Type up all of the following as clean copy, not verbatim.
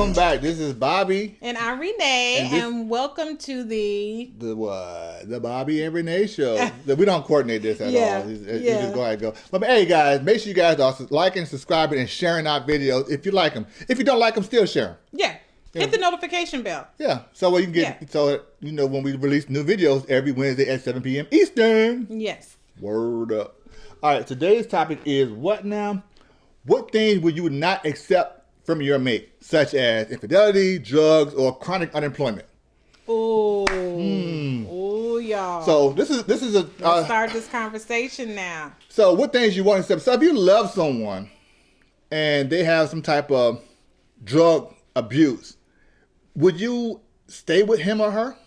Welcome back. This is Bobby. And I'm Renee, and welcome to the Bobby and Renee show. We don't coordinate this at all. You just go ahead and go. But hey guys, make sure you guys are liking, subscribing, and sharing our videos if you like them. If you don't like them, still share them. Yeah. Hit the notification bell. Yeah. So you can get so you know when we release new videos every Wednesday at 7 p.m. Eastern. Yes. Word up. All right. Today's topic is what now? What things would you not accept from your mate, such as infidelity, drugs, or chronic unemployment? Oh, oh, y'all. So this is a let's start this conversation now. So what things you want to accept? So if you love someone and they have some type of drug abuse, would you stay with him or her?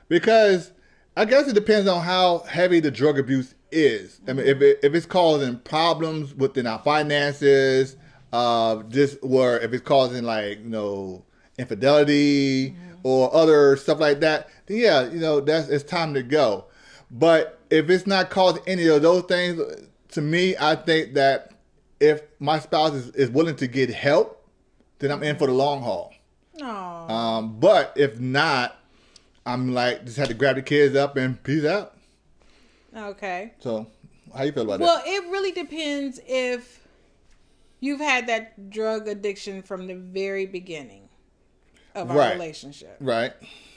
Because I guess it depends on how heavy the drug abuse is. I mean, if it's causing problems within our finances, if it's causing infidelity or other stuff like that, then yeah, it's time to go. But if it's not causing any of those things, to me, I think that if my spouse is willing to get help, then I'm in for the long haul. Aww. But if not, I'm just had to grab the kids up and peace out. Okay. So, how you feel about that? Well, it really depends if you've had that drug addiction from the very beginning of our relationship. Right.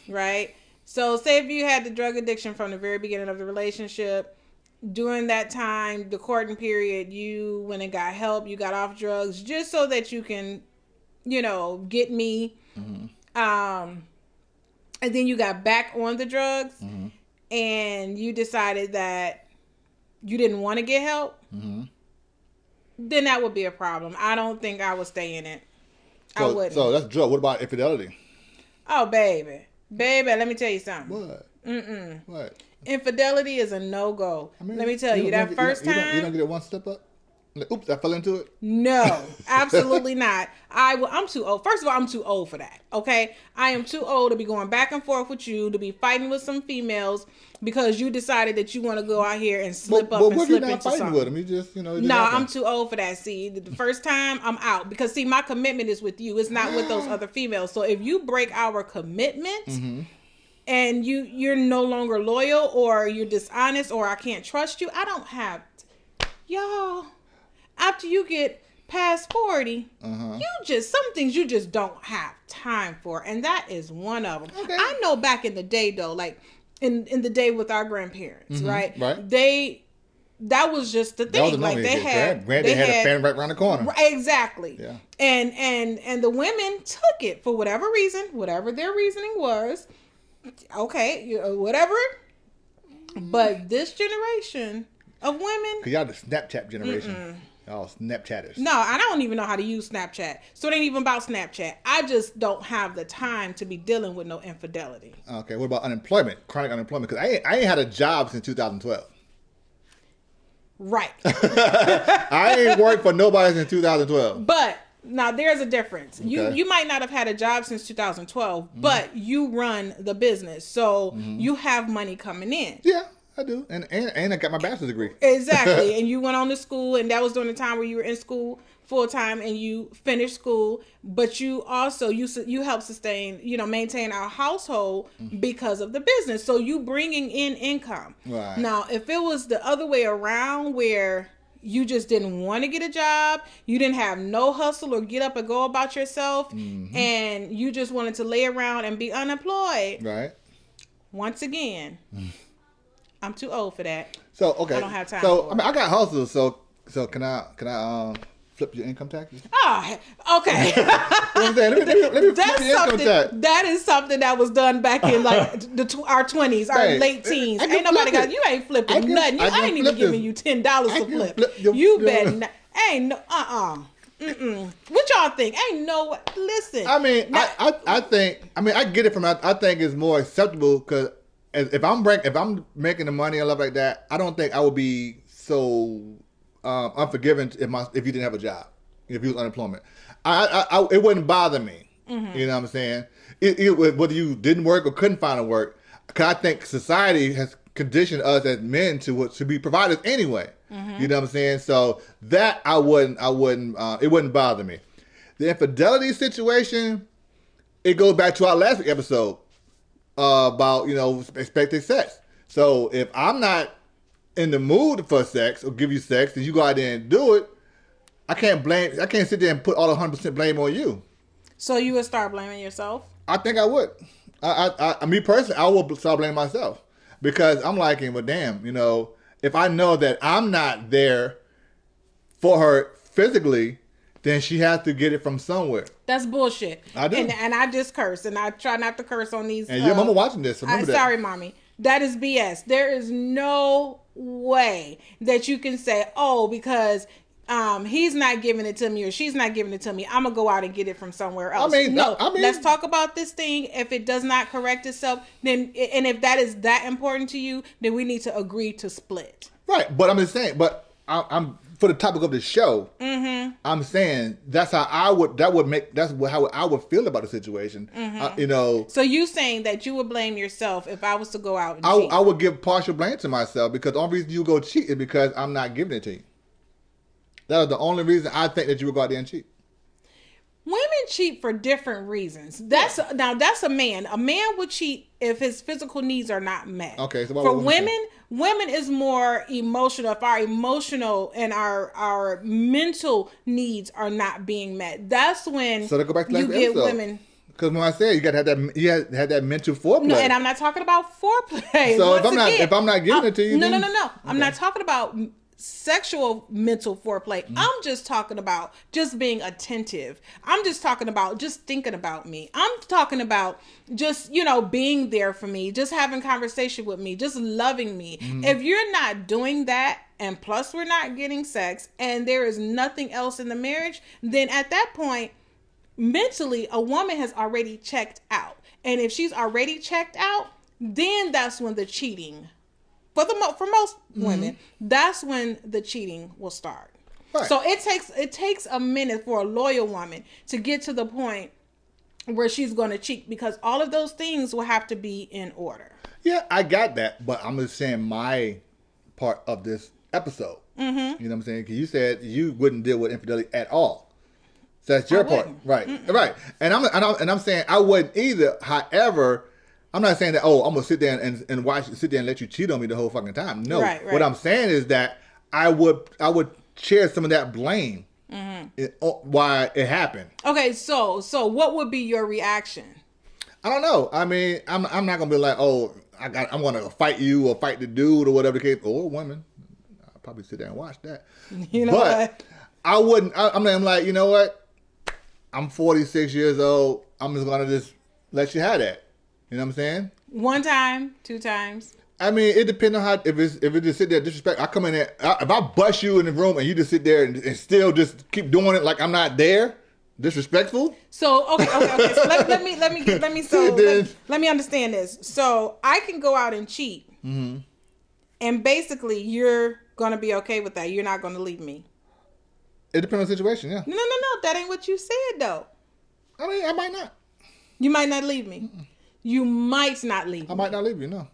Right? So, say if you had the drug addiction from the very beginning of the relationship, during that time, the courting period, you went and got help, you got off drugs, just so that you can, get me. And then you got back on the drugs. And you decided that you didn't want to get help, then that would be a problem. I don't think I would stay in it. I wouldn't. So that's drug. What about infidelity? Oh, baby. Baby, let me tell you something. What? What? Infidelity is a no-go. Let me tell you, that first time... You don't get it one step up? Oops, I fell into it? No, absolutely not. I'm too old. First of all, I'm too old for that, okay? I am too old to be going back and forth with you, to be fighting with some females because you decided that you want to go out here and slip up and slip into something. With him? You just, No, I'm too old for that. See, the first time, I'm out. Because, see, my commitment is with you. It's not with those other females. So if you break our commitment... and you're no longer loyal, or you're dishonest, or I can't trust you, I don't have... Y'all... After you get past 40, some things you just don't have time for. And that is one of them. Okay. I know back in the day, though, like in the day with our grandparents, right? That was just the thing. Like they had a fan right around the corner. Exactly. Yeah. And the women took it for whatever reason, whatever their reasoning was. Okay, whatever. But this generation of women, 'cause y'all the Snapchat generation. Oh, Snapchatters. No, I don't even know how to use Snapchat. So it ain't even about Snapchat. I just don't have the time to be dealing with no infidelity. Okay, what about unemployment? Chronic unemployment? Because I ain't had a job since 2012. Right. I ain't worked for nobody since 2012. But now there's a difference. Okay. You might not have had a job since 2012, but you run the business. So you have money coming in. Yeah. I do, and I got my bachelor's degree. Exactly, and you went on to school, and that was during the time where you were in school full time, and you finished school. But you also you help sustain, maintain our household because of the business. So you bringing in income. Right. Now, if it was the other way around, where you just didn't want to get a job, you didn't have no hustle or get up and go about yourself, and you just wanted to lay around and be unemployed. Right. Once again. I'm too old for that. So okay, I don't have time. So I got hustles. So can I flip your income taxes? Oh, okay. Let me flip your income tax. That is something that was done back in our 20s, our late teens. Ain't nobody got you ain't flipping nothing. I ain't even giving you $10 to flip. You better not. Ain't no What y'all think? Ain't no. Listen. I mean, I think. I mean, I get it from. I think it's more acceptable because. If I'm making the money and stuff like that, I don't think I would be so unforgiving if you didn't have a job, if you was unemployment. It wouldn't bother me. You know what I'm saying? Whether you didn't work or couldn't find a work, because I think society has conditioned us as men to be providers anyway. You know what I'm saying? So that it wouldn't bother me. The infidelity situation, it goes back to our last episode about, expected sex. So if I'm not in the mood for sex or give you sex and you go out there and do it, I can't sit there and put all the 100% blame on you. So you would start blaming yourself? I think I would. Me personally, I will start blaming myself because I'm like, well, damn, if I know that I'm not there for her physically, then she has to get it from somewhere. That's bullshit. I do. And I just curse, and I try not to curse on these. And your mama watching this. Remember that. Sorry, mommy. That is BS. There is no way that you can say, oh, because he's not giving it to me or she's not giving it to me, I'm going to go out and get it from somewhere else. No, let's talk about this thing. If it does not correct itself, then, and if that is that important to you, then we need to agree to split. Right. But I'm just saying, I'm for the topic of the show, I'm saying that's how how I would feel about the situation. So you saying that you would blame yourself if I was to go out and cheat? I would give partial blame to myself because the only reason you go cheat is because I'm not giving it to you. That is the only reason I think that you would go out there and cheat. Women cheat for different reasons. That's a man. A man would cheat if his physical needs are not met. Okay, so for women is more emotional. If our emotional and our mental needs are not being met, that's when so to go back to you get women. Because when I said you got to have that, you have that mental foreplay. No, and I'm not talking about foreplay. So if I'm not giving it to you, no. Okay. I'm not talking about sexual mental foreplay. I'm just talking about just being attentive. I'm just talking about just thinking about me. I'm talking about just, being there for me, just having conversation with me, just loving me. If you're not doing that, and plus we're not getting sex, and there is nothing else in the marriage, then at that point, mentally, a woman has already checked out. And if she's already checked out, then that's when the cheating, for most women, that's when the cheating will start. Right. So it takes a minute for a loyal woman to get to the point where she's going to cheat, because all of those things will have to be in order. Yeah, I got that, but I'm just saying my part of this episode. You know what I'm saying? Because you said you wouldn't deal with infidelity at all. So that's your part, right? Right. And I'm saying I wouldn't either. However, I'm not saying that, I'm going to sit there and sit there and let you cheat on me the whole fucking time. No. Right. What I'm saying is that I would share some of that blame why it happened. Okay, so what would be your reaction? I don't know. I mean, I'm not going to be like, I'm going to fight you or fight the dude or whatever the case, or woman. I'll probably sit there and watch that. But I wouldn't. I'm like, you know what? I'm 46 years old. I'm just going to just let you have that. You know what I'm saying? 1 time, 2 times. I mean, it depends on how. If it just sit there disrespect, I come in there. If I bust you in the room and you just sit there and still just keep doing it like I'm not there, disrespectful. So okay. So let me understand this. So I can go out and cheat, and basically you're gonna be okay with that. You're not gonna leave me. It depends on the situation. Yeah. No. That ain't what you said though. I mean, I might not. You might not leave me. You might not leave me. I might not leave you, no.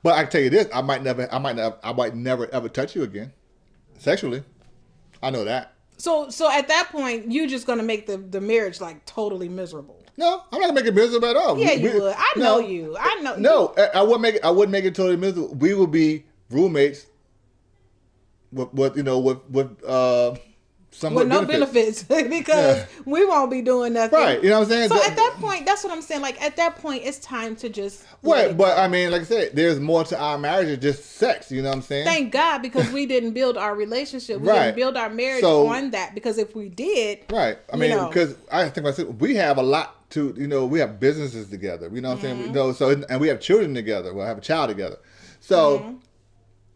But I can tell you this: I might never ever touch you again, sexually. I know that. So at that point, you're just gonna make the marriage like totally miserable. No, I'm not gonna make it miserable at all. Yeah, you would. I know you. No, I wouldn't make it totally miserable. We would be roommates with with no benefits because we won't be doing nothing. Right. You know what I'm saying? So at that point, that's what I'm saying. Like at that point, it's time to just. Right. But I mean, like I said, there's more to our marriage than just sex. You know what I'm saying? Thank God, because we didn't build our relationship. We didn't build our marriage on that, because if we did. Right. I mean, because I think we have a lot to, we have businesses together. You know what I'm saying? And we have children together. We'll have a child together. So.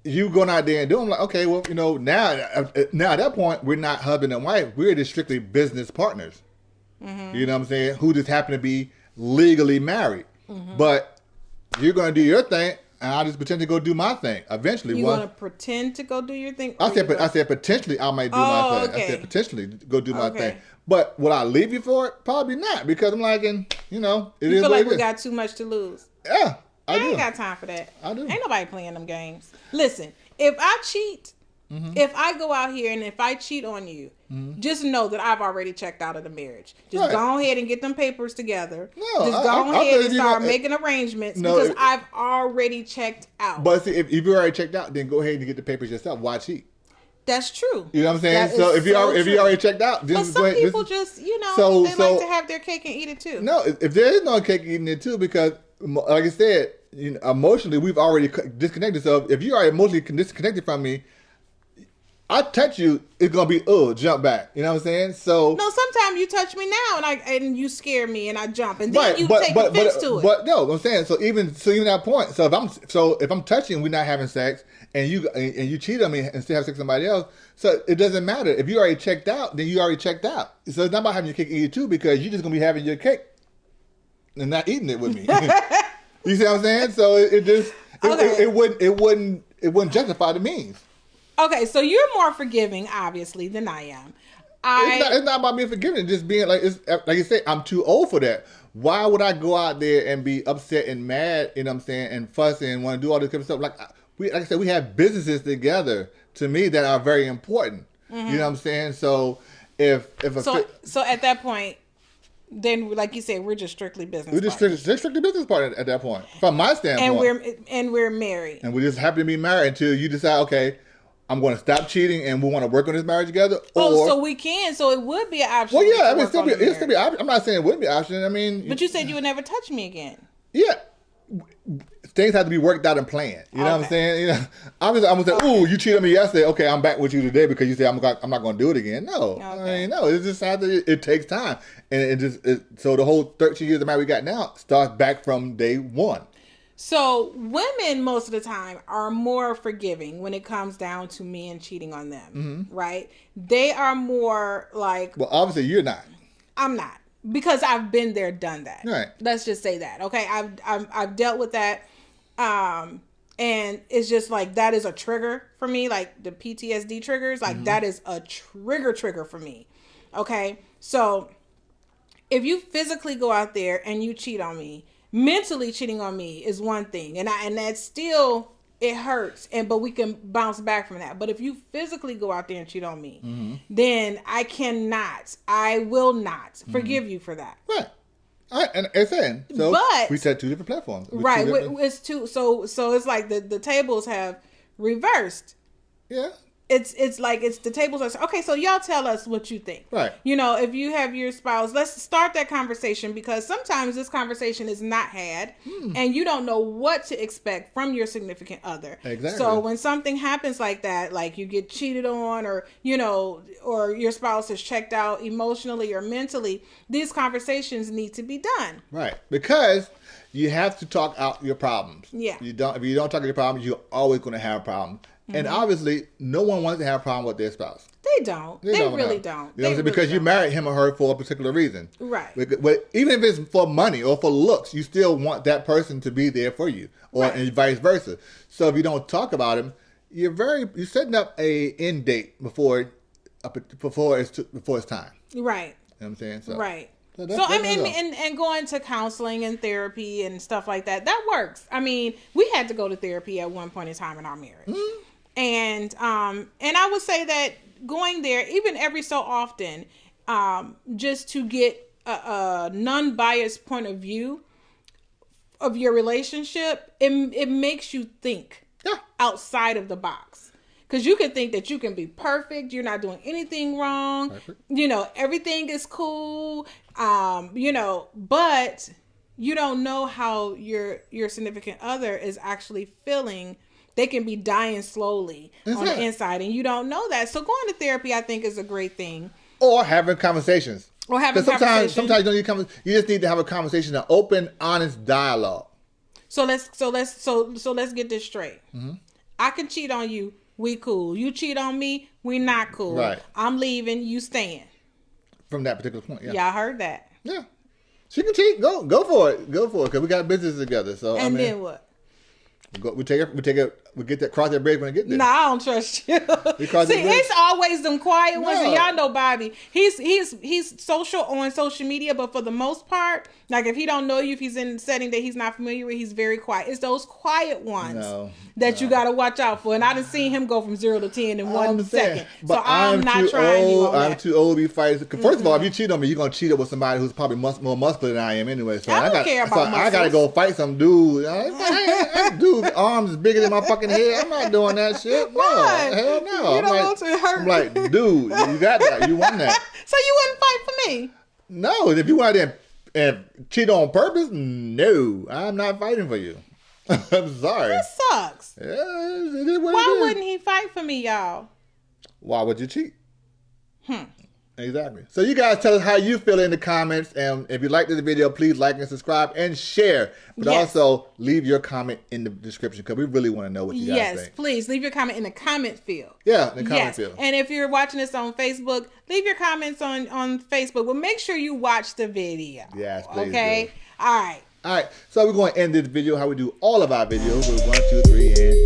You going out there and doing, like, okay, well, now at that point, we're not husband and wife. We're just strictly business partners. You know what I'm saying? Who just happen to be legally married. But you're going to do your thing, and I'll just pretend to go do my thing. Eventually, you're going to pretend to go do your thing? I said potentially I might do my thing. Okay. I said potentially go do my thing. But will I leave you for it? Probably not, because I'm like, you feel like we got too much to lose. Yeah. I ain't got time for that. I do. Ain't nobody playing them games. Listen, if I cheat, If I go out here and if I cheat on you, just know that I've already checked out of the marriage. Just go ahead and get them papers together. Just go ahead and start making arrangements because I've already checked out. But see, if you already checked out, then go ahead and get the papers yourself. Why cheat? That's true. You know what I'm saying? So if you already checked out, but some people just they like to have their cake and eat it too. No, if there is no cake eating it too, because like I said, emotionally we've already disconnected. So if you are emotionally disconnected from me, I touch you, it's gonna be jump back. You know what I'm saying? So no, sometimes you touch me now and you scare me and I jump and then you take offense to it. But no, I'm saying so even that point. So if I'm touching, we're not having sex, and you cheat on me and still have sex with somebody else. So it doesn't matter if you already checked out. Then you already checked out. So it's not about having your cake and eat it too, because you're just gonna be having your cake and not eating it with me. You see what I'm saying? So it wouldn't justify the means. Okay, so you're more forgiving, obviously, than I am. It's not about being forgiving. It's just being like you say, I'm too old for that. Why would I go out there and be upset and mad? You know what I'm saying? And fussing and want to do all this kind of stuff. Like I said, we have businesses together. To me, that are very important. You know what I'm saying? So so at that point, then like you said, we're just strictly business. We're just strictly business partners at that point, from my standpoint. And we're married. And we're just happy to be married until you decide, okay, I'm going to stop cheating and we want to work on this marriage together. So we can. So it would be an option. Well, yeah, I mean, it'd still be an option. I'm not saying it wouldn't be an option. I mean, but you said you would never touch me again. Yeah, things have to be worked out and planned. You know what I'm saying? You know, I'm gonna say, "Ooh, you cheated on me yesterday. Okay, I'm back with you today because you say I'm not going to do it again." No, okay. I mean, no. It's just it takes time, and so the whole 13 years of marriage we got now starts back from day one. So women most of the time are more forgiving when it comes down to men cheating on them, right? They are more like... Well, obviously you're not. I'm not, because I've been there, done that. Right. Let's just say that, okay? I've dealt with that, and it's just like that is a trigger for me, like the PTSD triggers, like that is a trigger for me, okay? So if you physically go out there and you cheat on me, mentally cheating on me is one thing, and that's still, it hurts, but we can bounce back from that. But if you physically go out there and cheat on me, then I will not forgive you for that. Right. And it's saying, so we said two different platforms. Right. It's two. So it's like the tables have reversed. Yeah. It's like the tables are okay. So y'all tell us what you think. Right. You know, if you have your spouse, let's start that conversation, because sometimes this conversation is not had, and you don't know what to expect from your significant other. Exactly. So when something happens like that, like you get cheated on, or or your spouse is checked out emotionally or mentally, these conversations need to be done. Right. Because you have to talk out your problems. Yeah. If you don't talk out your problems, you're always going to have a problem. And obviously, no one wants to have a problem with their spouse. They don't. They really don't. You know what I'm saying? Because you married him or her for a particular reason. Right. But even if it's for money or for looks, you still want that person to be there for you, and vice versa. So if you don't talk about him, you're setting up a end date before it's time. Right. You know what I'm saying? So, right. So I mean, and going to counseling and therapy and stuff like that works. I mean, we had to go to therapy at one point in time in our marriage. And I would say that going there, even every so often, just to get a non-biased point of view of your relationship, it makes you think outside of the box. Because you can think that you can be perfect, you're not doing anything wrong, everything is cool, but you don't know how your significant other is actually feeling. They can be dying slowly on the inside, and you don't know that. So going to therapy, I think, is a great thing. Or having conversations. Sometimes you don't need conversations. You just need to have a conversation, an open, honest dialogue. So let's get this straight. I can cheat on you. We cool. You cheat on me. We not cool. Right. I'm leaving. You staying. From that particular point, yeah. Y'all heard that? Yeah. She can cheat. Go for it. Go for it. Because we got business together. So then what? We take we get that cross that bridge when I get there. No, I don't trust you. Because See, it's always them quiet ones, and No. y'all know Bobby. He's social on social media, but for the most part, like if he don't know you, if he's in a setting that he's not familiar with, he's very quiet. It's those quiet ones that you got to watch out for. And I done seen him go from 0 to 10 in 1 second. So I'm not trying you on that. I'm too old to be fighting. First of all, if you cheat on me, you're gonna cheat with somebody who's probably more muscular than I am anyway. So I don't care about muscles. I gotta go fight some dude. Dude's arms is bigger than my fucking head. I'm not doing that shit. No, Why? hell no. You don't want to hurt. I'm like, dude, you got that. You won that. So you wouldn't fight for me? No, if you went out there and cheat on purpose, no, I'm not fighting for you. I'm sorry. That sucks. Yeah, it is what Why it is. wouldn't he fight for me, y'all? Why would you cheat? Exactly. So you guys tell us how you feel in the comments, and if you like this video, please like and subscribe and share. But also leave your comment in the description because we really want to know what you guys think. Yes, please leave your comment in the comment field. Yeah, in the comment field. And if you're watching this on Facebook, leave your comments on Facebook. But make sure you watch the video. Yes, please. Okay. Do. All right. All right. So we're going to end this video how we do all of our videos with 1, 2, 3, and